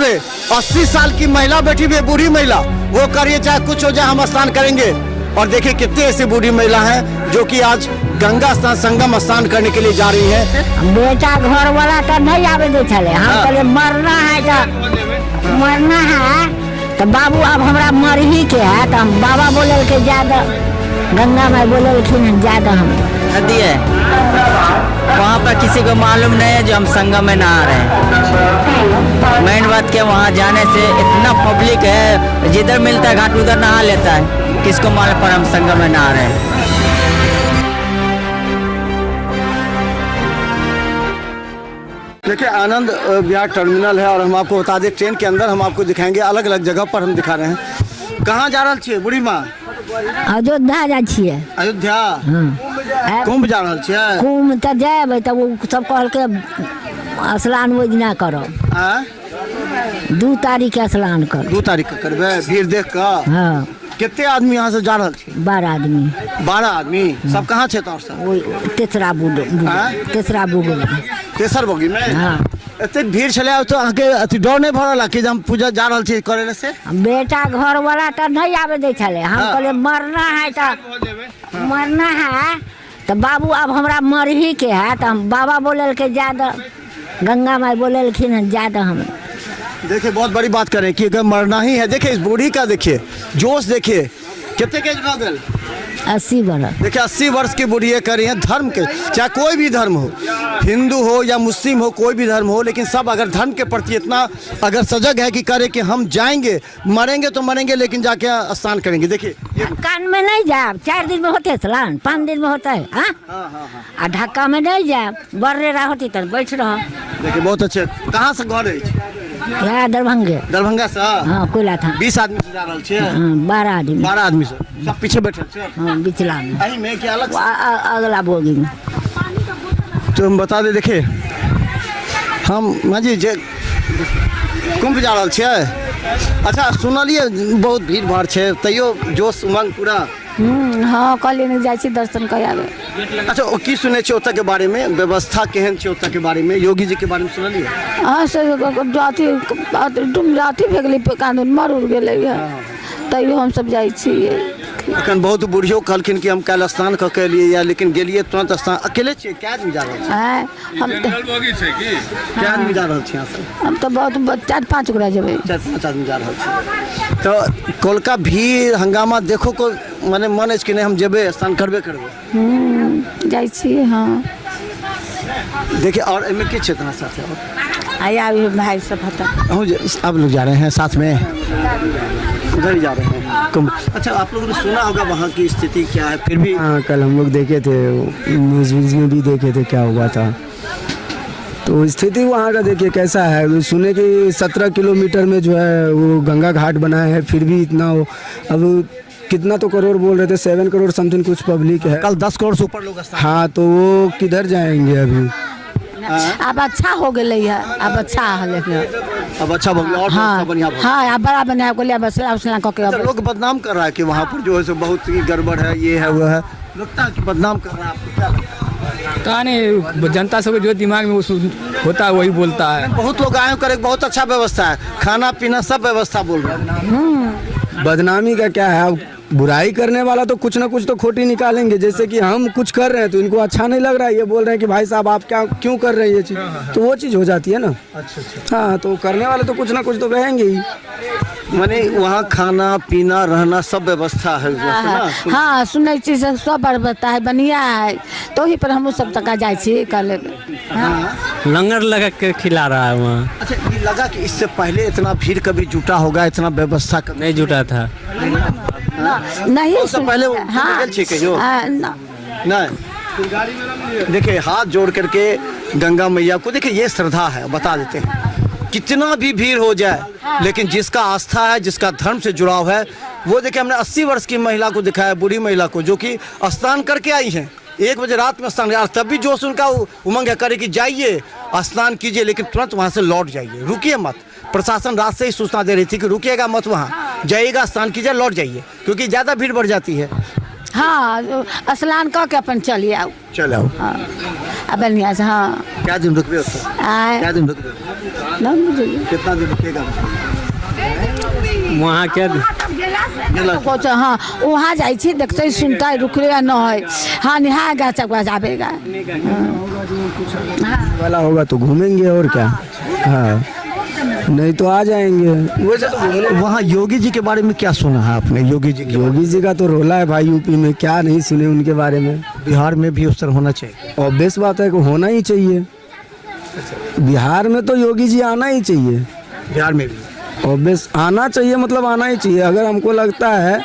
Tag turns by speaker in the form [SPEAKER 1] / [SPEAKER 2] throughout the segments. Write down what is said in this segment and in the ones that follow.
[SPEAKER 1] हुए 80 साल की महिला बैठी हुई है, बूढ़ी महिला, वो करिए चाहे कुछ हो जाए हम स्नान करेंगे। और देखिए कितने ऐसी बूढ़ी महिला हैं जो कि आज गंगा स्नान संगम स्नान करने के लिए जा रही हैं।
[SPEAKER 2] बेटा घर वाला तो नहीं आवे दे चले, हम कहले मरना है तो मरना है तो बाबू अब हमरा मर ही के है, तो हम बाबा बोले के ज्यादा गंगा माई बोले ज्यादा हम
[SPEAKER 3] नदी है वहाँ पर किसी को मालूम नहीं है जो हम संगम में नहा रहे हैं। मेन बात क्या, वहाँ जाने से इतना पब्लिक है, जिधर मिलता है घाट उधर नहा लेता है, किसको मालूम पर हम संगम में नहा रहे हैं।
[SPEAKER 1] देखिए आनंद विहार टर्मिनल है और हम आपको बता दें ट्रेन के अंदर हम आपको दिखाएंगे, अलग अलग जगह पर हम दिखा रहे हैं। कहाँ जा रही है बूढ़ी माँ?
[SPEAKER 2] अयोध्या जा छिए।
[SPEAKER 1] अयोध्या कुंभ जा रही है?
[SPEAKER 2] कुंभ तो जाए तो वो सब कहल के स्नान वो दिना करो, 2 तारीख के स्नान कर।
[SPEAKER 1] 2 तारीख का करबे, भीड़ देख कर।
[SPEAKER 2] हाँ
[SPEAKER 1] कितने आदमी यहाँ से जा रहे थे?
[SPEAKER 2] 12 आदमी।
[SPEAKER 1] 12 आदमी सब कहाँ छे तोर सब?
[SPEAKER 2] वो तेसरा बुग
[SPEAKER 1] तेसर बोगी में।
[SPEAKER 2] हाँ
[SPEAKER 1] इतने भीड़ चले आए तो आगे अति डर नहीं भरला कि हम पूजा जा रहे थे करे से?
[SPEAKER 2] बेटा घर वाला तो नहीं आवे दे चले, हम कहले मरना है तो मरना है तो बाबू अब हमरा मर ही के है, तो हम बाबा बोले के ज्यादा गंगा माई बोले ज्यादा हम।
[SPEAKER 1] देखिए बहुत बड़ी बात करें कि अगर मरना ही है, देखिए इस बूढ़ी का देखिए जोश, देखिए कितने के हो गए?
[SPEAKER 2] 80 वर्ष।
[SPEAKER 1] देखिए 80 वर्ष की बूढ़ी कर रही है धर्म के, चाहे कोई भी धर्म हो, हिंदू हो या मुस्लिम हो, कोई भी धर्म हो, लेकिन सब अगर धर्म के प्रति इतना अगर सजग है कि करे कि हम जाएंगे, मरेंगे तो मरेंगे लेकिन जाके स्नान करेंगे। देखिए
[SPEAKER 2] कान में नहीं जाए, 4 दिन में होते स्नान, 5 दिन में होता है। हाँ ढक्का में नहीं जाए, बर्रे रहा होती तो बैठ रहा।
[SPEAKER 1] देखिए बहुत अच्छे। कहाँ से घर है?
[SPEAKER 2] दरभंगा
[SPEAKER 1] से।
[SPEAKER 2] हाँ कोयला था।
[SPEAKER 1] 20 आदमी से जा रहा छे?
[SPEAKER 2] 12 आदमी।
[SPEAKER 1] 12 आदमी से सब पीछे बैठे छे?
[SPEAKER 2] हाँ बिचला में।
[SPEAKER 1] अही में क्या अलग
[SPEAKER 2] अगला बोगी में।
[SPEAKER 1] तो हम बता दे, देखिए हम माजी जे कुंभ जा रहा छे। अच्छा सुनलिए बहुत भीड़ भाड़ छे, तैयो जोश उमंग पूरा?
[SPEAKER 4] हाँ कल नहीं जाए दर्शन करावे।
[SPEAKER 1] अच्छा ओ की सुने छे ओतऽ के बारे में, व्यवस्था केहन छे ओतऽ के बारे में, योगी जी के बारे में सुनलिए?
[SPEAKER 4] हाँ से राति भे गेलै, कानून मर उड़ गेलै है, तैयो हम सब जाए छिए।
[SPEAKER 1] अखन बहुत बूढ़ियो कहलखिन कि हम कल स्नान क के लिए या, लेकिन गेलिए तुरंत स्नान। अकेले छे? क्या आदमी जा रहल छे?
[SPEAKER 4] हम
[SPEAKER 1] क्या आदमी जा रहल छे यहाँ से?
[SPEAKER 4] हम तो बहुत 4-5 गोरा जेबै।
[SPEAKER 1] 4-5 आदमी जा रहल छे। तो कोलका भीड़ हंगामा देखो को माने मन है कि नहीं हम जेबे स्नान करबे करबे?
[SPEAKER 4] जाए छिए। हाँ
[SPEAKER 1] देखिए और एमे के छे तोरा साथ और?
[SPEAKER 4] आया भाई सब हता।
[SPEAKER 1] आप लोग जा रहे हैं साथ में? उधर ही जा रहे हैं कुंभ। अच्छा आप लोगों ने सुना होगा वहाँ की स्थिति क्या है फिर भी?
[SPEAKER 5] हाँ कल हम लोग देखे थे, न्यूज़ में भी देखे थे क्या हुआ था। तो स्थिति वहाँ का देखिए कैसा है। सुने कि 17 किलोमीटर में जो है वो गंगा घाट बना है, फिर भी इतना हो, अब कितना तो करोड़ बोल रहे थे, 7 करोड़ समथिंग कुछ पब्लिक है।
[SPEAKER 1] कल 10 करोड़ से ऊपर लोग।
[SPEAKER 5] हाँ तो वो किधर जाएंगे अभी?
[SPEAKER 4] अब अच्छा हो गई है, अब अच्छा है लेकिन
[SPEAKER 1] अब अच्छा और
[SPEAKER 4] हाँ
[SPEAKER 1] बढ़िया।
[SPEAKER 4] हाँ अब बड़ा बना बोलिए बस
[SPEAKER 1] लोग बदनाम कर रहा है कि वहाँ पर जो है सो बहुत ही गड़बड़ है, ये है वो है, लगता है कि बदनाम कर रहा है। आपको क्या लगता है?
[SPEAKER 6] कहा नहीं, जनता सब जो दिमाग में होता है वही बोलता है।
[SPEAKER 1] बहुत लोग आए कर, बहुत अच्छा व्यवस्था है, खाना पीना सब व्यवस्था बोल रहे हैं।
[SPEAKER 5] बदनामी का क्या है, अब बुराई करने वाला तो कुछ ना कुछ तो खोटी निकालेंगे। जैसे कि हम कुछ कर रहे हैं तो इनको अच्छा नहीं लग रहा है, ये बोल रहे हैं कि भाई साहब आप क्या क्यों कर रहे हैं ये चीज़, तो वो चीज़ हो जाती है ना। अच्छा। हाँ तो करने वाले तो कुछ ना कुछ तो कहेंगे ही।
[SPEAKER 1] माने वहाँ खाना पीना रहना सब व्यवस्था है।
[SPEAKER 4] हाँ सुनै छी सब व्यवस्था है, बढ़िया है, तो ही पर हम सब तक जाए छी कल।
[SPEAKER 3] लंगर लगा के खिला रहा है वहाँ।
[SPEAKER 1] अच्छा ये लगा कि इससे पहले इतना भीड़ कभी जुटा होगा, इतना व्यवस्था
[SPEAKER 3] नहीं जुटा था।
[SPEAKER 4] नहीं
[SPEAKER 1] पहले नहीं। देखिए हाथ जोड़ करके गंगा मैया को, देखिए ये श्रद्धा है, बता देते हैं कितना भी भीड़ हो जाए, लेकिन जिसका आस्था है, जिसका धर्म से जुड़ाव है, वो देखिए हमने 80 वर्ष की महिला को दिखाया, बूढ़ी महिला को, जो कि स्नान करके आई है, 1 बजे रात में स्नान, तब भी जोश उनका उमंग है करे कि जाइए स्नान कीजिए, लेकिन तुरंत वहाँ से लौट जाइए, रुकिए मत। प्रशासन रात से ही सूचना दे रही थी कि रुकिएगा मत, वहाँ जाइएगा स्नान कीजिए, लौट जाइए, क्योंकि ज़्यादा भीड़ बढ़ जाती है।
[SPEAKER 4] हाँ स्नान करके अपन चलिए आओ।
[SPEAKER 1] चले आओ।
[SPEAKER 4] हाँ अब बढ़िया से। हाँ
[SPEAKER 1] क्या दिन रुकबे? क्या दिन रुकबे?
[SPEAKER 4] ना बुझलिए
[SPEAKER 1] कितना दिन रुकेगा?
[SPEAKER 6] वहाँ के
[SPEAKER 4] कुछ हाँ वहाँ जाइ छी देखते सुनते रुकले न है हाँ निहा गा चकवा जाबेगा
[SPEAKER 5] वाला होगा तो घूमेंगे और क्या। हाँ नहीं तो आ जाएंगे।
[SPEAKER 1] वैसे तो वहाँ योगी जी के बारे में क्या सुना है आपने? योगी जी
[SPEAKER 5] योगी जी का तो रोला है भाई यूपी में, क्या नहीं सुने उनके बारे में।
[SPEAKER 1] बिहार में भी उस तरह होना चाहिए।
[SPEAKER 5] ऑब्वियस बात है कि होना ही चाहिए। बिहार में तो योगी जी आना ही चाहिए।
[SPEAKER 1] बिहार में भी
[SPEAKER 5] ऑब्वियस आना चाहिए, मतलब आना ही चाहिए। अगर हमको लगता है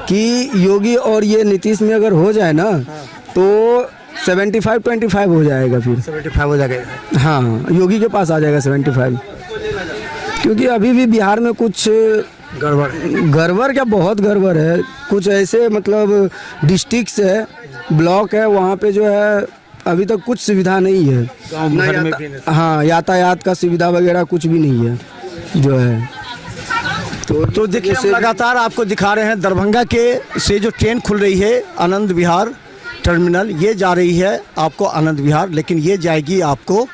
[SPEAKER 5] कि योगी और ये नीतीश में अगर हो जाए ना तो 75-25 हो जाएगा, फिर
[SPEAKER 1] 75 हो जाएगा।
[SPEAKER 5] हाँ योगी के पास आ जाएगा 75। क्योंकि अभी भी बिहार में कुछ गड़बड़ क्या बहुत गड़बड़ है। कुछ ऐसे मतलब डिस्ट्रिक्ट्स है, ब्लॉक है, वहाँ पे जो है अभी तक कुछ सुविधा नहीं है।
[SPEAKER 1] भर में भी नहीं।
[SPEAKER 5] हाँ यातायात का सुविधा वगैरह कुछ भी नहीं है जो है।
[SPEAKER 1] तो देखिए हम लगातार आपको दिखा रहे हैं दरभंगा के से जो ट्रेन खुल रही है आनंद विहार टर्मिनल, ये जा रही है आपको आनंद विहार, लेकिन ये जाएगी आपको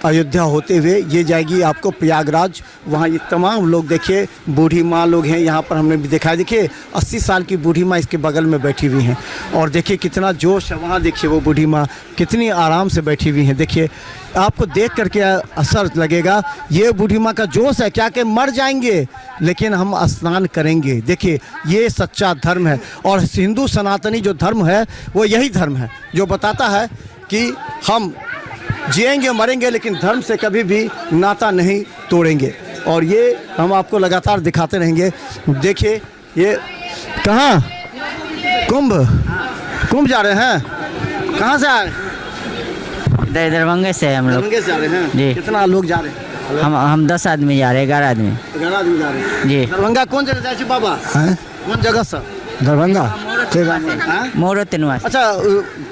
[SPEAKER 1] अयोध्या होते हुए, ये जाएगी आपको प्रयागराज। वहाँ ये तमाम लोग देखिए, बूढ़ी माँ लोग हैं यहाँ पर, हमने भी देखा है। देखिए 80 साल की बूढ़ी माँ इसके बगल में बैठी हुई हैं और देखिए कितना जोश है। वहाँ देखिए वो बूढ़ी माँ कितनी आराम से बैठी हुई हैं। देखिए आपको देख करके असर लगेगा ये बूढ़ी माँ का जोश है क्या कि मर जाएंगे लेकिन हम स्नान करेंगे। देखिए ये सच्चा धर्म है और हिंदू सनातनी जो धर्म है वो यही धर्म है जो बताता है कि हम जिएंगे मरेंगे लेकिन धर्म से कभी भी नाता नहीं तोड़ेंगे। और ये हम आपको लगातार दिखाते रहेंगे। देखिए ये कहाँ कुंभ जा रहे हैं, कहाँ से आ रहे हैं?
[SPEAKER 3] दरभंगे से हम लोग।
[SPEAKER 1] दरभंगे से आ रहे हैं
[SPEAKER 3] जी।
[SPEAKER 1] कितना लोग जा रहे हैं?
[SPEAKER 3] हम 10 आदमी जा रहे हैं, 11 आदमी
[SPEAKER 1] 11 आदमी जा रहे हैं
[SPEAKER 3] जी।
[SPEAKER 1] दरभंगा कौन जगह जाए बाबा? कौन जगह सर?
[SPEAKER 5] दरभंगा
[SPEAKER 3] मोरो तिनवास।
[SPEAKER 1] अच्छा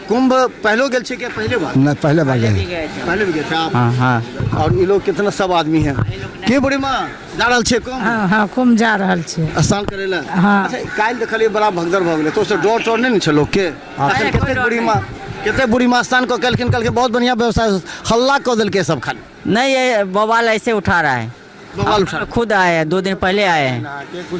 [SPEAKER 1] कुंभ पहलो गेल छे क्या पहले बार?
[SPEAKER 5] न पहले बार गए।
[SPEAKER 1] पहले भी गए थे आप?
[SPEAKER 3] हाँ हाँ।
[SPEAKER 1] और ये लोग कितना सब आदमी हैं के बड़ी माँ जा रहल छे कुंभ
[SPEAKER 4] हाँ कुम जा रहल छी
[SPEAKER 1] स्नान करे ला?
[SPEAKER 4] हाँ।
[SPEAKER 1] अच्छा काल देखलिए बड़ा भगदड़ भ गेलै तो से डर टोर नहीं छे लोग के? अच्छा कितने बूढ़ी माँ स्नान को कलखिन बहुत बढ़िया व्यवस्था हल्ला को दिल के सब खाली
[SPEAKER 3] नहीं, ये बवाल ऐसे उठा रहा है।
[SPEAKER 1] बवाल उठा
[SPEAKER 3] खुद आए हैं, 2 दिन पहले आए हैं।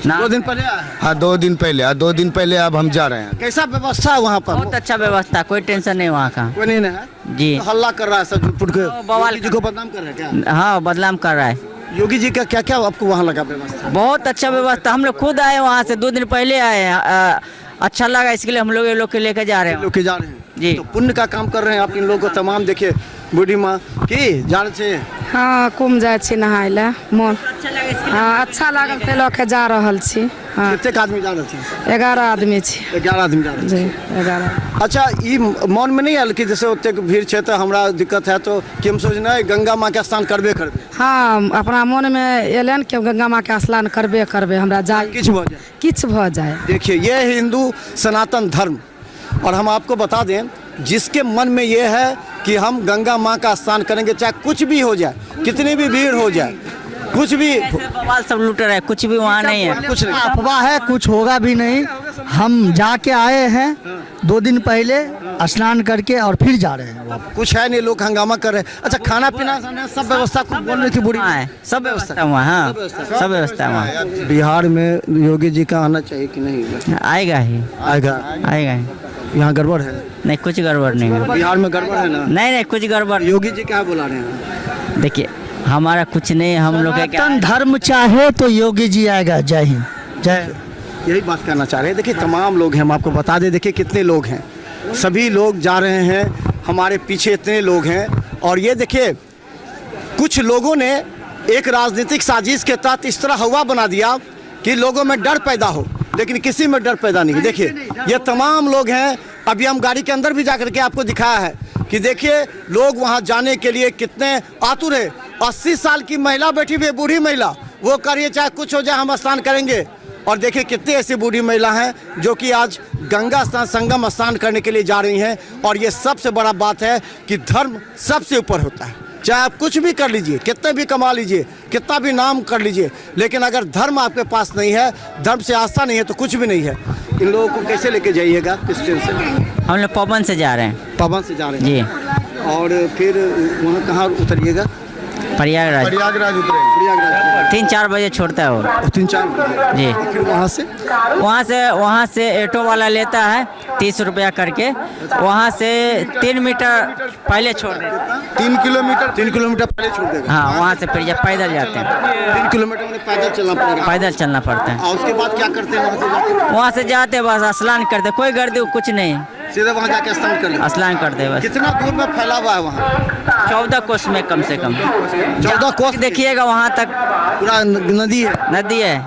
[SPEAKER 1] 2 दिन पहले आया है।
[SPEAKER 5] हाँ 2 दिन पहले, 2 दिन पहले अब हम जा रहे हैं।
[SPEAKER 1] कैसा व्यवस्था है वहाँ पर?
[SPEAKER 3] बहुत अच्छा व्यवस्था, कोई टेंशन नहीं वहाँ का।
[SPEAKER 1] कोई नहीं है
[SPEAKER 3] जी।
[SPEAKER 1] तो हल्ला कर रहा है सब फुट के
[SPEAKER 3] बवाल
[SPEAKER 1] योगी जी को बदनाम कर रहा है क्या?
[SPEAKER 3] हाँ बदनाम कर रहा है।
[SPEAKER 1] योगी जी का क्या क्या आपको वहाँ लगा व्यवस्था?
[SPEAKER 3] बहुत अच्छा व्यवस्था, हम लोग खुद आए वहाँ से, 2 दिन पहले आए हैं। अच्छा लगा इसके लिए हम लोग ये लोग के लेकर जा रहे हैं।
[SPEAKER 1] लोग के जा रहे हैं
[SPEAKER 3] जी।
[SPEAKER 1] तो पुण्य का काम कर रहे हैं आप इन लोगों को तमाम। देखिए बूढ़ी माँ की जान से
[SPEAKER 7] हाँ कुम जाइ छी नहाय लए मोन हाँ अच्छा लागल ते लऽ के जा रहल छी। हाँ
[SPEAKER 1] कितने आदमी जा रहे थे?
[SPEAKER 7] 11 आदमी छी
[SPEAKER 1] 11 आदमी जा रहे
[SPEAKER 7] जी
[SPEAKER 1] थे।
[SPEAKER 7] 11।
[SPEAKER 1] अच्छा ई मन में नहीं आयल कि जैसे उतने भीड़ है तो हमरा दिक्कत है तो कि हम सोचना है गंगा माँ के स्नान करबे करबे?
[SPEAKER 7] हाँ अपना मन में एलन कि गंगा माँ के स्नान करबे करबे हमरा जाय
[SPEAKER 1] किछ भऽ जाए। देखिए ये है हिंदू सनातन धर्म और हम आपको बता दें जिसके मन में ये है कि हम गंगा माँ का स्नान करेंगे चाहे कुछ भी हो जाए, कितनी भी भीड़ हो जाए, कुछ भी
[SPEAKER 3] बवाल सब लूट रहा है, कुछ भी वहाँ नहीं है।
[SPEAKER 1] कुछ नहीं
[SPEAKER 8] अफवाह है, कुछ होगा भी नहीं। हम जाके आए हैं 2 दिन पहले स्नान करके और फिर जा रहे हैं।
[SPEAKER 1] कुछ है नहीं, लोग हंगामा कर रहे हैं। अच्छा खाना पीना सब व्यवस्था कुछ बोल रही थी बूढ़ी?
[SPEAKER 3] हाँ सब व्यवस्था वहाँ, हाँ सब व्यवस्था वहाँ।
[SPEAKER 1] बिहार में योगी जी का आना चाहिए कि नहीं?
[SPEAKER 3] आएगा ही,
[SPEAKER 1] आएगा।
[SPEAKER 3] आएगा ही।
[SPEAKER 1] यहाँ गड़बड़ है?
[SPEAKER 3] नहीं कुछ गड़बड़ नहीं है
[SPEAKER 1] बिहार में गड़बड़ है ना?
[SPEAKER 3] नहीं कुछ गड़बड़।
[SPEAKER 1] योगी जी क्या बुला रहे हैं?
[SPEAKER 3] देखिए हमारा कुछ नहीं, हम लोग
[SPEAKER 8] सनातन धर्म चाहे तो योगी जी आएगा। जय हिंद जय।
[SPEAKER 1] यही बात कहना चाह रहे हैं। देखिए तमाम लोग हैं, हम आपको बता दें, देखिए कितने लोग हैं, सभी लोग जा रहे हैं, हमारे पीछे इतने लोग हैं। और ये देखिए कुछ लोगों ने एक राजनीतिक साजिश के तहत इस तरह हवा बना दिया कि लोगों में डर पैदा हो, लेकिन किसी में डर पैदा नहीं। देखिए ये तमाम लोग हैं, अभी हम गाड़ी के अंदर भी जा करके आपको दिखाया है कि देखिए लोग वहाँ जाने के लिए कितने आतुर है। 80 साल की महिला बैठी हुई है, बूढ़ी महिला, वो करिए चाहे कुछ हो जाए हम स्नान करेंगे। और देखिए कितनी ऐसी बूढ़ी महिला हैं जो कि आज गंगा स्नान संगम स्नान करने के लिए जा रही हैं। और ये सबसे बड़ा बात है कि धर्म सबसे ऊपर होता है, चाहे आप कुछ भी कर लीजिए, कितने भी कमा लीजिए, कितना भी नाम कर लीजिए, लेकिन अगर धर्म आपके पास नहीं है, धर्म से आस्था नहीं है तो कुछ भी नहीं है। इन लोगों को कैसे लेके जाइएगा? किस ट्रेन से?
[SPEAKER 3] हम लोग पवन से जा रहे हैं।
[SPEAKER 1] पवन से जा रहे हैं
[SPEAKER 3] जी।
[SPEAKER 1] और फिर वहाँ कहाँ उतरिएगा?
[SPEAKER 3] प्रयागराज
[SPEAKER 1] प्रयागराज उतरे, प्रयागराज
[SPEAKER 3] 3-4 बजे छोड़ता है वो
[SPEAKER 1] 3-4
[SPEAKER 3] जी।
[SPEAKER 1] फिर
[SPEAKER 3] वहाँ से ऑटो वाला लेता है 30 रुपया करके, वहाँ से 3 मीटर पहले छोड़ देता है।
[SPEAKER 1] 3 किलोमीटर पहले छोड़ देगा।
[SPEAKER 3] हाँ, वहाँ से फिर जब पैदल जाते हैं
[SPEAKER 1] 3 किलोमीटर में पैदल चलना पड़ेगा।
[SPEAKER 3] पैदल चलना पड़ता है।
[SPEAKER 1] और उसके बाद क्या करते हैं वहाँ से जाके?
[SPEAKER 3] वहाँ से जाते बस स्नान करते, कोई गर्दी कुछ नहीं,
[SPEAKER 1] सीधे वहाँ जाके स्नान कर लेते।
[SPEAKER 3] स्नान करते बस।
[SPEAKER 1] कितना दूर में फैला हुआ है वहाँ?
[SPEAKER 3] 14 कोस में कम से कम।
[SPEAKER 1] 14 कोस
[SPEAKER 3] देखिएगा वहाँ तक
[SPEAKER 1] पूरा नदी है।
[SPEAKER 3] नदी है,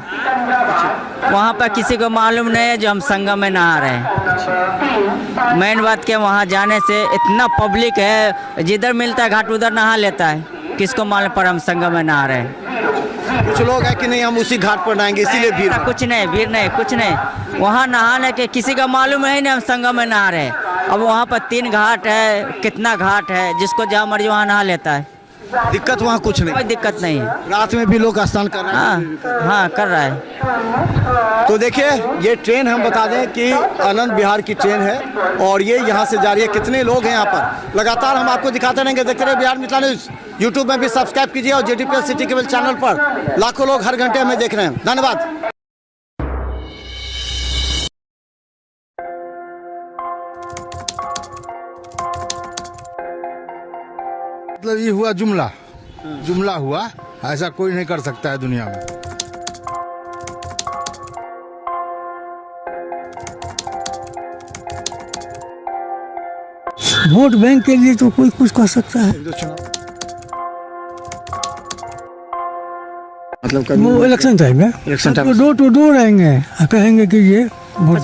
[SPEAKER 3] वहाँ पर किसी को मालूम नहीं है जो हम संगम में नहा रहे हैं। मेन बात क्या, वहाँ जाने से इतना पब्लिक है, जिधर मिलता है घाट उधर नहा लेता है, किसको मालूम पर हम संगम में नहा रहे हैं।
[SPEAKER 1] कुछ लोग है कि नहीं हम उसी घाट पर नहाएंगे इसीलिए भीड़।
[SPEAKER 3] कुछ नहीं, भीड़ नहीं, कुछ नहीं, वहाँ नहाने के किसी का मालूम है नहीं हम संगम में नहा रहे हैं। अब वहाँ पर 3 घाट है, कितना घाट है, जिसको जहाँ मर्जी वहाँ नहा लेता है,
[SPEAKER 1] दिक्कत वहाँ कुछ नहीं,
[SPEAKER 3] कोई दिक्कत नहीं है।
[SPEAKER 1] रात में भी लोग स्नान कर रहे हैं।
[SPEAKER 3] हाँ कर रहा है।
[SPEAKER 1] तो देखिए ये ट्रेन हम बता दें कि आनंद विहार की ट्रेन है और ये यहाँ से जा रही है। कितने लोग हैं यहाँ पर, लगातार हम आपको दिखाते रहेंगे। देखते रहे बिहार मिथिला न्यूज़। यूट्यूब में भी सब्सक्राइब कीजिए और JTPL सिटी केबल चैनल पर लाखों लोग हर घंटे हमें देख रहे हैं। धन्यवाद।
[SPEAKER 9] मतलब ये हुआ जुमला हुआ, ऐसा कोई नहीं कर सकता है दुनिया में।
[SPEAKER 5] वोट बैंक के लिए तो कोई कुछ कर सकता है,
[SPEAKER 1] मतलब
[SPEAKER 5] वो इलेक्शन टाइम है, डोर टू डोर आएंगे, कहेंगे कि ये वोट